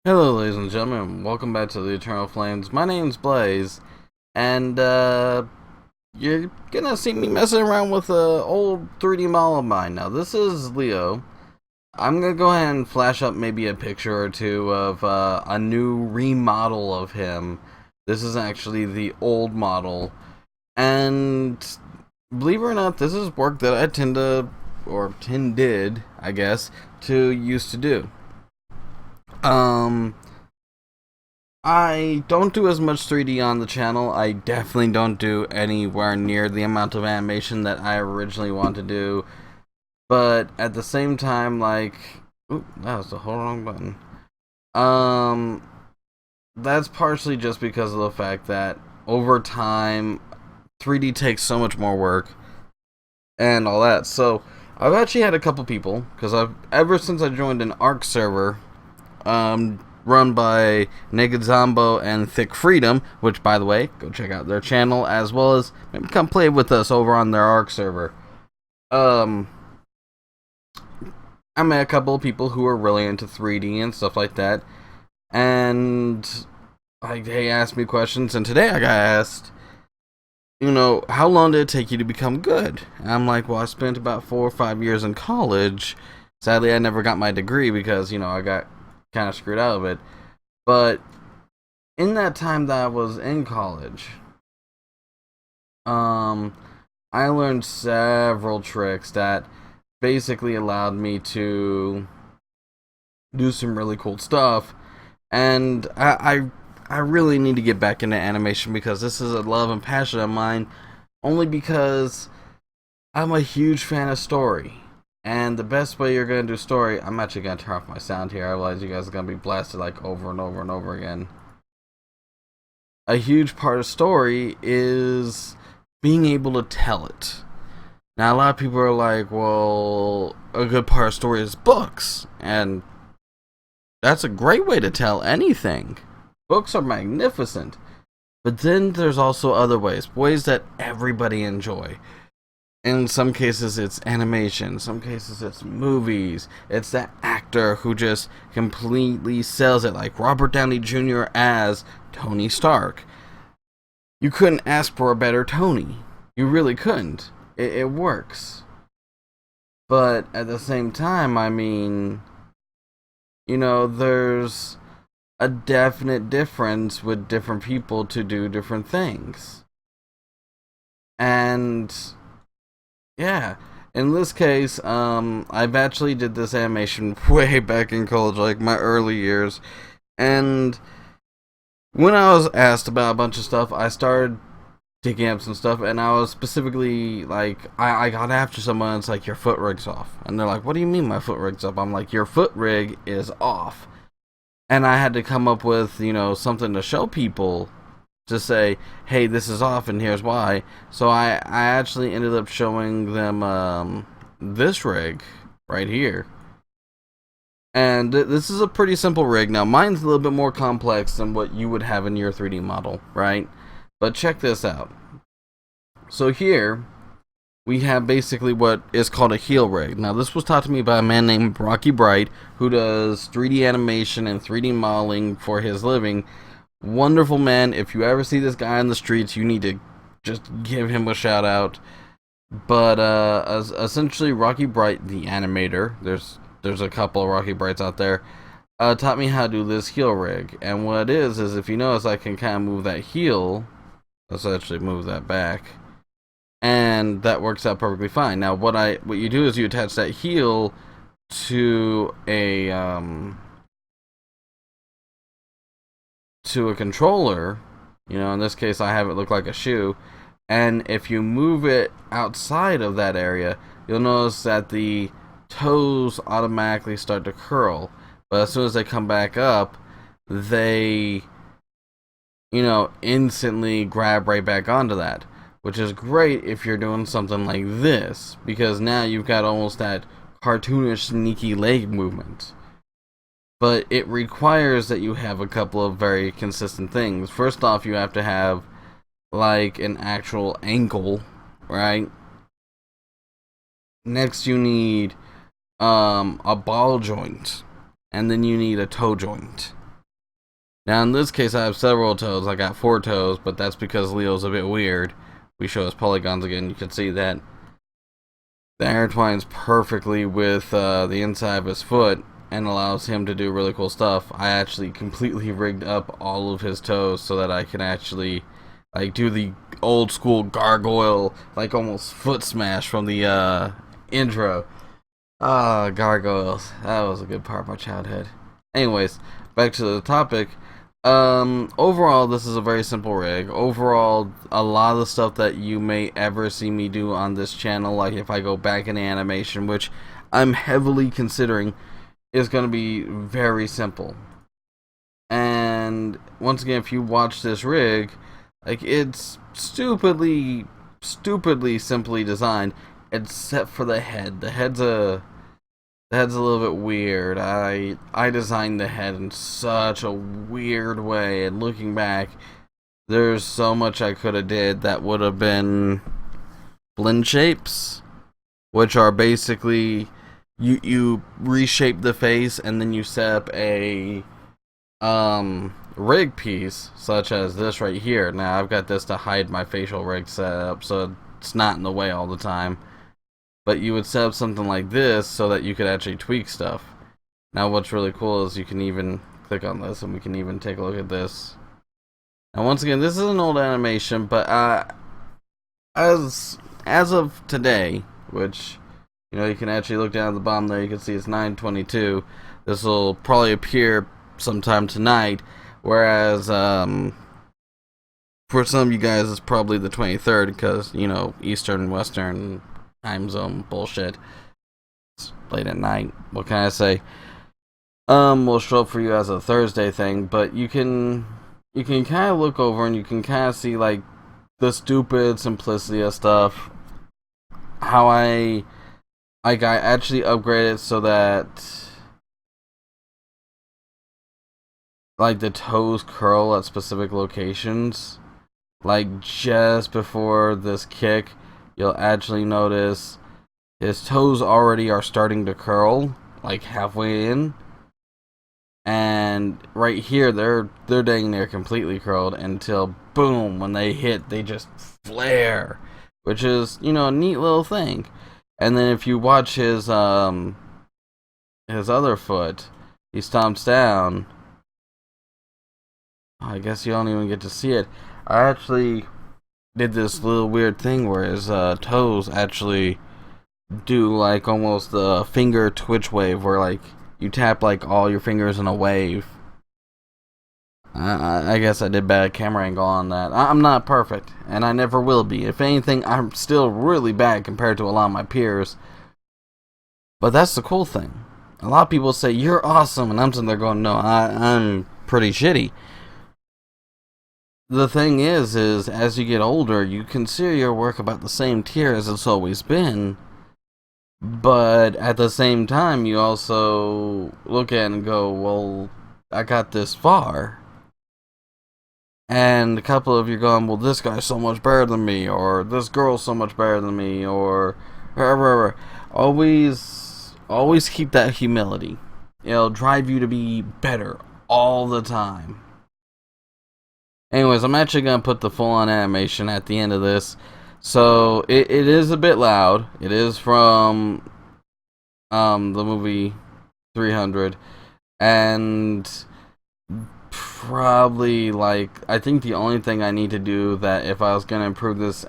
Hello, ladies and gentlemen. Welcome back to the Eternal Flames. My name's Blaze, and you're gonna see me messing around with an old 3D model of mine. Now, this is Leo. I'm gonna go ahead and flash up maybe a picture or two of a new remodel of him. This is actually the old model, and believe it or not, this is work that I tended, I guess, to used to do. Um, I don't do as much 3D on the channel. I definitely don't do anywhere near the amount of animation that I originally wanted to do. But at the same time, like, oop, that was the whole wrong button. Um, that's partially just because of the fact that over time, 3D takes so much more work and all that. So I've actually had a couple people, because I've ever since I joined an ARC server, run by Naked Zombo and Thick Freedom, which, by the way, go check out their channel, as well as maybe come play with us over on their ARC server. I met a couple of people who are really into 3D and stuff like that, and like they asked me questions, and today I got asked, how long did it take you to become good? And I'm like, well, I spent about 4 or 5 years in college. Sadly, I never got my degree because, I got kind of screwed out of it. But in that time that I was in college, I learned several tricks that basically allowed me to do some really cool stuff. And I really need to get back into animation because this is a love and passion of mine, only because I'm a huge fan of story. And the best way you're going to do story, I'm actually going to turn off my sound here, otherwise you guys are going to be blasted like over and over and over again. A huge part of story is being able to tell it. Now, a lot of people are like, well, a good part of story is books. And that's a great way to tell anything. Books are magnificent. But then there's also other ways that everybody enjoy. In some cases, it's animation. In some cases, it's movies. It's that actor who just completely sells it, like Robert Downey Jr. as Tony Stark. You couldn't ask for a better Tony. You really couldn't. It works. But at the same time, I mean, there's a definite difference with different people to do different things. And yeah, in this case, I've actually did this animation way back in college, like my early years, and when I was asked about a bunch of stuff, I started digging up some stuff, and I was specifically, like, I got after someone, it's like, your foot rig's off, and they're like, what do you mean my foot rig's up? I'm like, your foot rig is off, and I had to come up with, something to show people, to say, hey, this is off and here's why. So I actually ended up showing them this rig right here. And this is a pretty simple rig. Now, mine's a little bit more complex than what you would have in your 3D model, right? But check this out. So here, we have basically what is called a heel rig. Now, this was taught to me by a man named Rocky Bright, who does 3D animation and 3D modeling for his living. Wonderful man. If you ever see this guy on the streets, you need to just give him a shout out. But essentially, Rocky Bright, the animator, there's a couple of Rocky Brights out there, taught me how to do this heel rig. And what it is if you notice, I can kind of move that heel. Let's actually move that back, and that works out perfectly fine. Now, what you do is you attach that heel to a controller, in this case I have it look like a shoe, and if you move it outside of that area, you'll notice that the toes automatically start to curl, but as soon as they come back up, they instantly grab right back onto that, which is great if you're doing something like this, because now you've got almost that cartoonish sneaky leg movement. But it requires that you have a couple of very consistent things. First off, you have to have, like, an actual ankle, right? Next, you need a ball joint. And then you need a toe joint. Now in this case I have several toes. I got 4 toes, but that's because Leo's a bit weird. We show his polygons again, you can see that that intertwines perfectly with the inside of his foot and allows him to do really cool stuff. I actually completely rigged up all of his toes so that I can actually like do the old school gargoyle, like almost foot smash from the intro. Ah, gargoyles. That was a good part of my childhood. Anyways, back to the topic. Overall, this is a very simple rig. Overall, a lot of the stuff that you may ever see me do on this channel, like if I go back in animation, which I'm heavily considering, is going to be very simple. And once again, if you watch this rig, like it's stupidly simply designed, except for the head. The head's a little bit weird. I designed the head in such a weird way, and looking back, there's so much I could have did that would have been blend shapes, which are basically you reshape the face and then you set up a rig piece such as this right here. Now I've got this to hide my facial rig setup so it's not in the way all the time. But you would set up something like this so that you could actually tweak stuff. Now what's really cool is you can even click on this and we can even take a look at this. Now once again, this is an old animation, but as of today, which you know you can actually look down at the bottom there, you can see it's 9/22. This will probably appear sometime tonight, whereas for some of you guys it's probably the 23rd because you know Eastern and Western time zone bullshit. It's late at night. What can I say? We'll show up for you as a Thursday thing, but you can kind of look over and you can kind of see like the stupid simplicity of stuff. How I actually upgraded so that like the toes curl at specific locations. Like just before this kick, you'll actually notice his toes already are starting to curl, like halfway in. And right here, they're dang near completely curled until boom, when they hit, they just flare, which is, you know, a neat little thing. And then if you watch his other foot, he stomps down. I guess you don't even get to see it. I actually did this little weird thing where his toes actually do like almost the finger twitch wave where like you tap like all your fingers in a wave. I guess I did bad camera angle on that. I'm not perfect, and I never will be. If anything, I'm still really bad compared to a lot of my peers. But that's the cool thing. A lot of people say, you're awesome, and I'm sitting there going, no, I'm pretty shitty. The thing is as you get older, you consider your work about the same tier as it's always been. But at the same time, you also look at it and go, well, I got this far. And a couple of you going, well, this guy's so much better than me, or this girl's so much better than me, or whatever. Always keep that humility. It'll drive you to be better all the time. Anyways, I'm actually going to put the full-on animation at the end of this. So, it is a bit loud. It is from the movie 300. And probably, like, I think the only thing I need to do that if I was going to improve this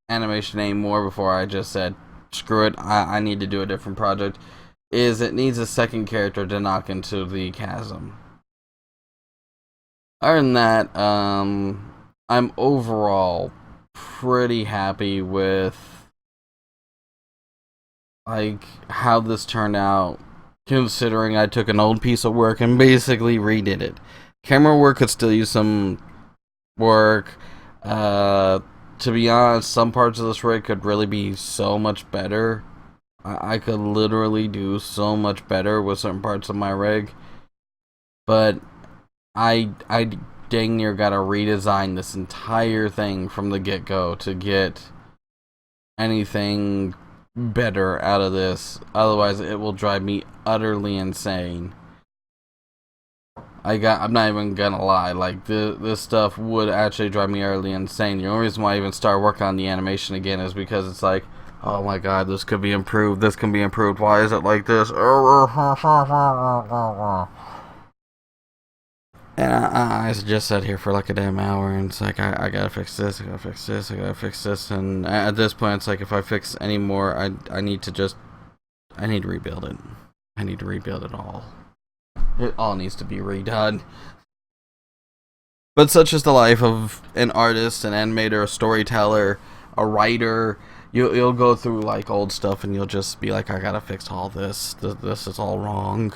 animation anymore before I just said, screw it, I need to do a different project, is it needs a second character to knock into the chasm. Other than that, I'm overall pretty happy with like how this turned out, considering I took an old piece of work and basically redid it. Camera work could still use some work. To be honest, some parts of this rig could really be so much better. I could literally do so much better with certain parts of my rig, but I dang near gotta redesign this entire thing from the get-go to get anything better out of this. Otherwise, it will drive me utterly insane. I'm not even gonna lie. Like this stuff would actually drive me utterly insane. The only reason why I even start working on the animation again is because it's like, oh my god, this could be improved. This can be improved. Why is it like this? And I just sat here for like a damn hour, and it's like I gotta fix this. I gotta fix this. I gotta fix this. And at this point, it's like if I fix any more, I need to rebuild it. I need to rebuild it all. It all needs to be redone. But such is the life of an artist, an animator, a storyteller, a writer. You'll go through like old stuff and you'll just be like, I gotta fix all this. This is all wrong.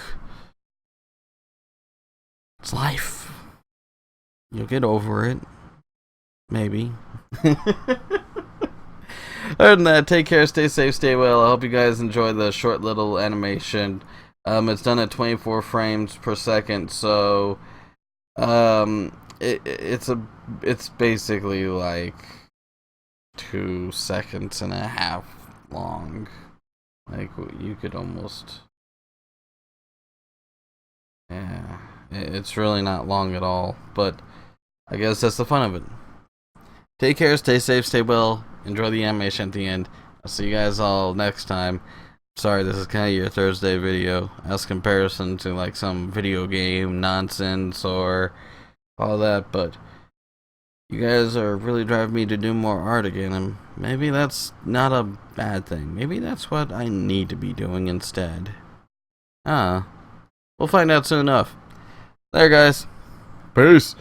It's life. You'll get over it. Maybe. Other than that, take care, stay safe, stay well. I hope you guys enjoy the short little animation. It's done at 24 frames per second, so it's basically like 2.5 seconds long. Like you could almost, yeah, it's really not long at all. But I guess that's the fun of it. Take care, stay safe, stay well. Enjoy the animation at the end. I'll see you guys all next time. Sorry, this is kind of your Thursday video as comparison to like some video game nonsense or all that, but you guys are really driving me to do more art again, and maybe that's not a bad thing. Maybe that's what I need to be doing instead. We'll find out soon enough. There, guys. Peace.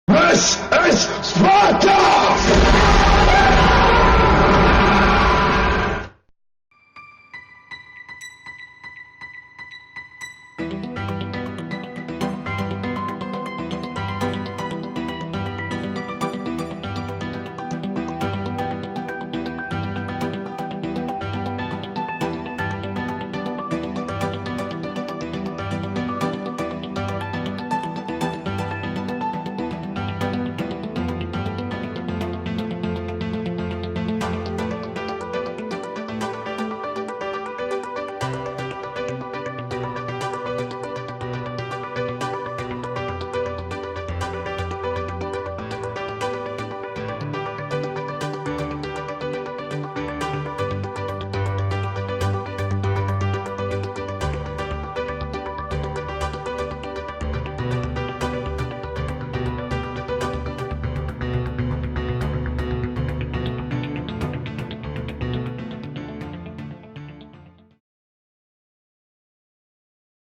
This is Sparta!